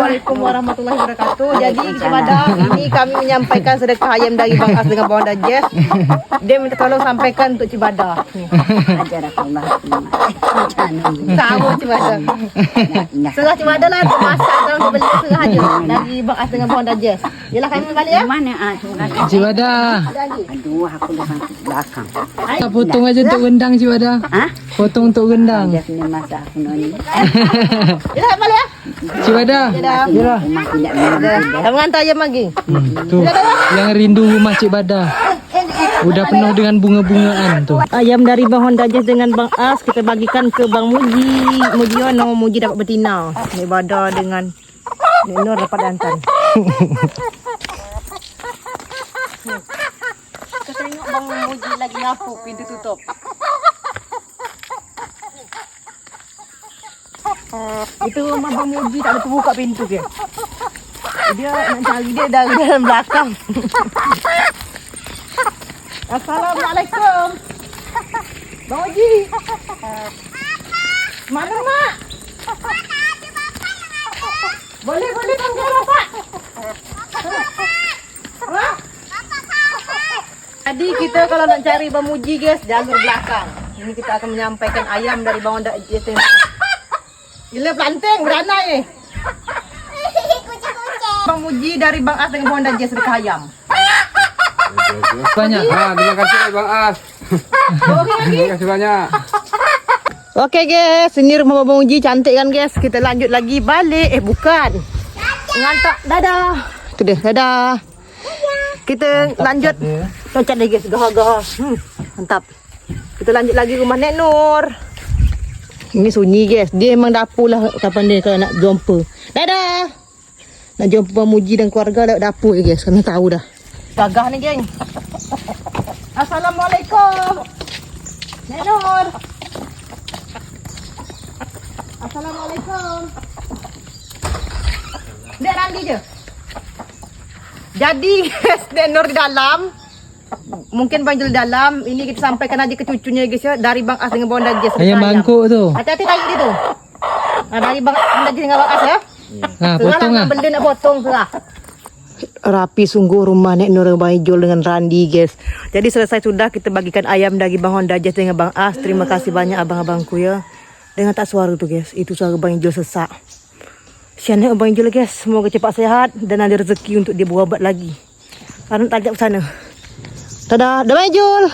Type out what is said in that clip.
Assalamualaikum warahmatullahi wabarakatuh. Jadi kepada ini kami menyampaikan sedekah ayam dari Bang As dengan Bang Dajes. Dia minta tolong sampaikan untuk Cibadah. Ajar Allah. Tahu Cibadah. Serah Cibadah lah masak dalam beli serah aja dari Bang As dengan Bang Dajes. Yalah kami balik ya. Mana Cibadah. Aduh, aku dah sampai belakang. Tak potong aja untuk rendang Cibadah. Hah? Potong untuk rendang. Dia kena masak aku ni. Yalah balik ya. Cibadah. Yalah. Rumah tidak minum. Dah mengantar ayam lagi. Tuh, yang rindu rumah Cik Badah. Udah penuh dengan bunga-bungaan tuh. Ayam dari Bang Dajes dengan Bang As kita bagikan ke Bang Muji. Mujiono, Muji dapat betina. Cibadah dengan Nur dapat jantan. Kita tengok Bang Muji lagi ngapuk pintu tutup. Itu rumah Bang Muji tak ada terbuka pintu ke. Dia nak cari dia dari dalam belakang. Assalamualaikum. Bang Muji. Mana mak? Boleh panggil bapak. Mak? Jadi kita kalau nak cari Bang Muji guys, jalur belakang. Ini kita akan menyampaikan ayam dari Bang Dajes. Gila planting beranak ni. Bang Muji dari Bang As dengan Bang Dajes sedekah ayam. Banyak. Terima kasih Bang As. Terima kasih banyak. Okey guys, ini rumah Bang Muji cantik kan guys. Kita lanjut lagi balik. Bukan. Ngantak. Dadah. Tu dia, dadah. Kita lanjut. Loncat lagi guys, gah-gah. Mantap. Kita lanjut lagi rumah Nek Nur. Ini sunyi guys. Dia memang dapur lah kapan dia kalau nak jumpa. Dadah. Nak jumpa Bang Muji dan keluarga lewat dapur je guys. Kena tahu dah. Gagah ni geng. Assalamualaikum. Nek Nur. Assalamualaikum. Dek Randi je. Jadi guys, Nek Nur di dalam. Mungkin Bang Jul dalam. Ini kita sampaikan aja ke cucunya guys ya. Dari Bang As dengan Bang Dajes. Ayam mangkuk tu. Hati-hati tahi dia tu. Dari Bang Dajes dengan Bang As ya. Potong lah. Benda nak potong serah. Rapi sungguh rumah Nek Nur Bang Ijul dengan Randi guys. Jadi selesai sudah kita bagikan ayam dari Bang Dajes dengan Bang As. Terima kasih banyak abang-abangku ya. Dengar tak suara tu guys. Itu suara Bang Ijul sesak. Siannya Bang Ijul guys. Semoga cepat sehat dan ada rezeki untuk dia berobat lagi. Karena tajak ke sana. Dadah, Bang Ijul.